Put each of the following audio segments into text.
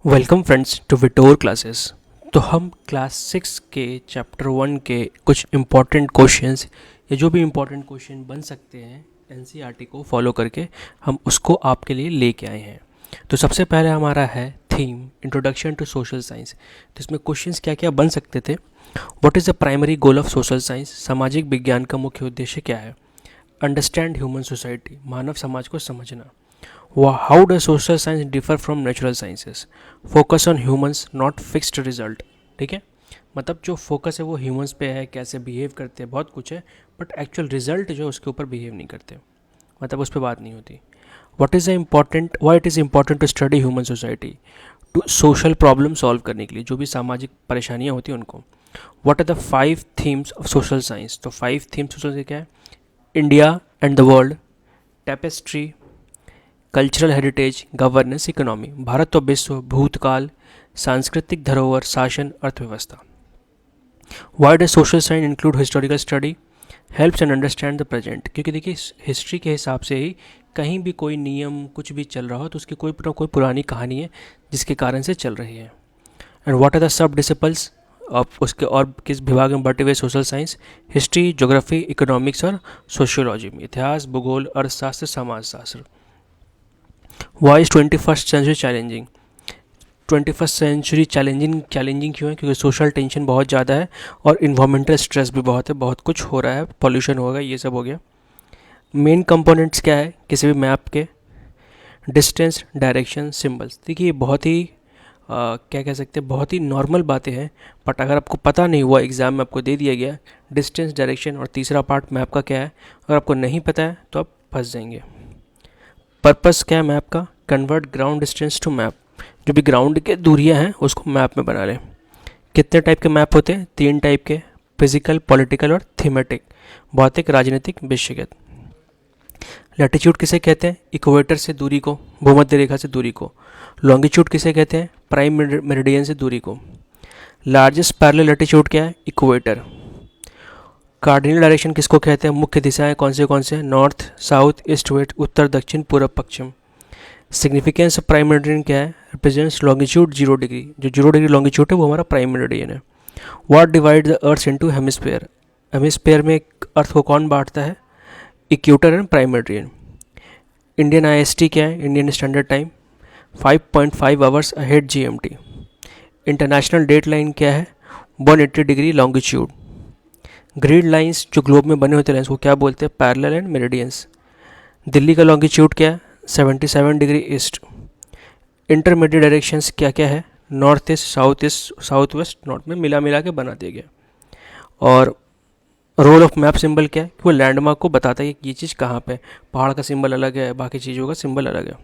Welcome friends to Vitor classes. तो हम class 6 के चैप्टर 1 के कुछ इम्पॉर्टेंट क्वेश्चंस या जो भी इम्पॉर्टेंट क्वेश्चन बन सकते हैं एनसीईआरटी को फॉलो करके हम उसको आपके लिए लेके आए हैं। तो सबसे पहले हमारा है theme introduction to social science. तो इसमें क्वेश्चंस क्या क्या बन सकते थे। What is the primary goal of social science, सामाजिक विज्ञान का मुख्य उद्देश्य क्या है। अंडरस्टैंड ह्यूमन सोसाइटी, मानव समाज को समझना। How does social science differ from natural sciences, focus on humans not fixed result. ठीक है, मतलब जो फोकस है वो ह्यूमंस पे है, कैसे बिहेव करते हैं, बहुत कुछ है, बट एक्चुअल रिजल्ट जो है उसके ऊपर बिहेव नहीं करते, मतलब उस पर बात नहीं होती। What is the important, why it is important to study human society, to social problem solve करने के लिए, जो भी सामाजिक परेशानियाँ होती हैं उनको। What are the 5 themes of social science, तो 5 थीम्स सोशल क्या है। India and the world, tapestry, cultural heritage, governance, economy, Bharat और विश्व, भूतकाल, सांस्कृतिक धरोहर, शासन, अर्थव्यवस्था। Why does social science include historical study, helps and understand the present. क्योंकि देखिए हिस्ट्री के हिसाब से ही कहीं भी कोई नियम कुछ भी चल रहा हो तो उसकी कोई ना कोई पुरानी कहानी है जिसके कारण से चल रही है। And what are the sub disciples of, उसके और किस विभाग में बटे हुए social science, history, geography, economics और सोशियोलॉजी में, इतिहास, भूगोल, अर्थशास्त्र, समाजशास्त्र। Why is 21st century challenging, 21st century challenging क्यों है, क्योंकि सोशल टेंशन बहुत ज़्यादा है और इन्वामेंटल स्ट्रेस भी बहुत है, बहुत कुछ हो रहा है, पॉल्यूशन होगा, ये सब हो गया। मेन कंपोनेंट्स क्या है किसी भी मैप के, डिस्टेंस, डायरेक्शन, सिंबल्स। देखिए ये बहुत ही क्या कह सकते हैं, बहुत ही नॉर्मल बातें हैं, बट अगर आपको पता नहीं हुआ, एग्ज़ाम में आपको दे दिया गया डिस्टेंस, डायरेक्शन और तीसरा पार्ट मैप का क्या है, अगर आपको नहीं पता है तो आप फंस जाएंगे। पर्पस क्या है मैप का, convert ground distance to map, जो भी ग्राउंड के दूरियां हैं उसको मैप में बना लें। कितने टाइप के मैप होते हैं, 3 टाइप के, फिजिकल, पॉलिटिकल और थीमेटिक, भौतिक, राजनीतिक, विषयगत। लैटिट्यूड किसे कहते हैं, इक्वेटर से दूरी को, भूमध्य रेखा से दूरी को। लॉन्गिट्यूड किसे कहते हैं, प्राइम मेरिडियन से दूरी को। लार्जेस्ट पैरेलल लैटिट्यूड क्या है, इक्वेटर। कार्डिनल डायरेक्शन किसको कहते हैं, मुख्य दिशाएं कौन से हैं, नॉर्थ, साउथ, ईस्ट, वेस्ट, उत्तर, दक्षिण, पूर्व, पश्चिम। सिग्निफिकेंस ऑफ प्राइम मेरिडियन क्या है, रिप्रेजेंट्स लॉन्गिट्यूड 0 डिग्री, जो 0 डिग्री लॉन्गिट्यूड है वो हमारा प्राइम मेरिडियन है। What divide the earth into hemisphere, hemisphere में अर्थ को कौन बांटता है, equator and prime meridian. Indian IST क्या है, Indian standard time, 5.5 hours ahead GMT. International date line क्या है, 180 डिग्री लॉन्गिट्यूड। ग्रिड लाइंस जो ग्लोब में बने होते हैं उसको क्या बोलते हैं, पैरेलल एंड मेरिडियंस। दिल्ली का लॉन्गिट्यूड क्या है, 77 डिग्री ईस्ट। इंटरमीडिएट डायरेक्शंस क्या क्या है, north east, south west, north में मिला के बना दिया गया। और रोल ऑफ मैप सिंबल क्या है, कि वो लैंडमार्क को बताता है कि ये चीज़ कहाँ पे, पहाड़ का सिंबल अलग है, बाकी चीज़ों का सिंबल अलग है।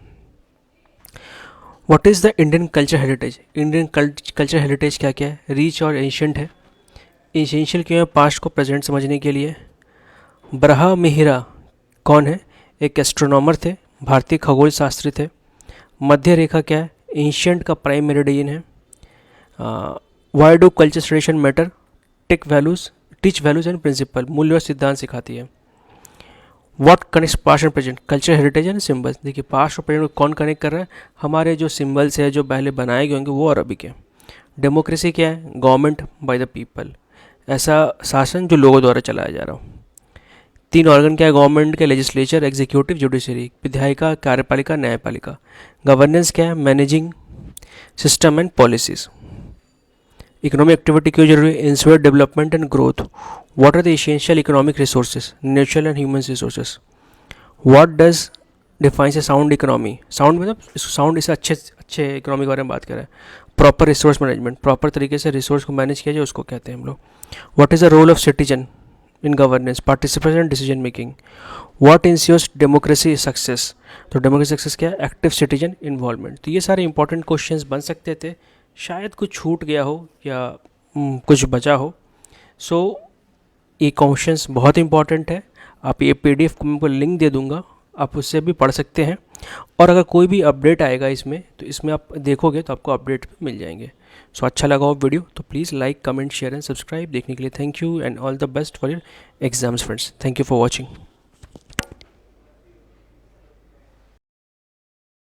What is the Indian culture heritage, Indian culture heritage क्या क्या है, रिच और एंशियंट है। एसेंशियल क्यों है, पास्ट को प्रेजेंट समझने के लिए। ब्रहा मिहिरा कौन है, एक एस्ट्रोनॉमर थे, भारतीय खगोल शास्त्री थे। मध्य रेखा क्या है, एंशियंट का प्राइम मेरिडियन है। Why do culture tradition matter, teach values and principle, मूल्य और सिद्धांत सिखाती है। What connects past and present, culture heritage and symbols. देखिए पास्ट और प्रेजेंट को कौन कनेक्ट कर रहा है, हमारे जो सिम्बल्स है जो पहले बनाए गए होंगे वो और अभी के। डेमोक्रेसी क्या है, गवर्नमेंट बाय द पीपल, ऐसा शासन जो लोगों द्वारा चलाया जा रहा हो। 3 ऑर्गन क्या है गवर्नमेंट के, लेजिस्लेचर, एग्जीक्यूटिव, जुडिशरी, विधायिका, कार्यपालिका, न्यायपालिका। गवर्नेंस क्या है, managing system and policies. Economic activity क्यों जरूरी है, ensure development and growth. What are the essential economic resources, natural and human resources. What does defines a sound economy, sound मतलब sound इसे अच्छे इकोनॉमी के बारे में बात कर रहे हैं। प्रॉपर रिसोर्स मैनेजमेंट, प्रॉपर तरीके से रिसोर्स को मैनेज किया जाए उसको कहते हैं हम लोग। What is the role of citizen in governance, participation and decision making. What ensures democracy success, तो डेमोक्रेसी सक्सेस क्या है, एक्टिव सिटीजन इन्वॉल्वमेंट। तो ये सारे इंपॉर्टेंट क्वेश्चंस बन सकते थे, शायद कुछ छूट गया हो या कुछ बचा हो। सो ये क्वेश्चंस बहुत इंपॉर्टेंट है, आप ये PDF को मैं आपको लिंक दे दूंगा, आप उससे भी पढ़ सकते हैं। और अगर कोई भी अपडेट आएगा इसमें तो इसमें आप देखोगे तो आपको अपडेट मिल जाएंगे। सो अच्छा लगा हो वीडियो तो please like, comment, share and subscribe. देखने के लिए thank you and all the best for your exams friends. Thank you for watching.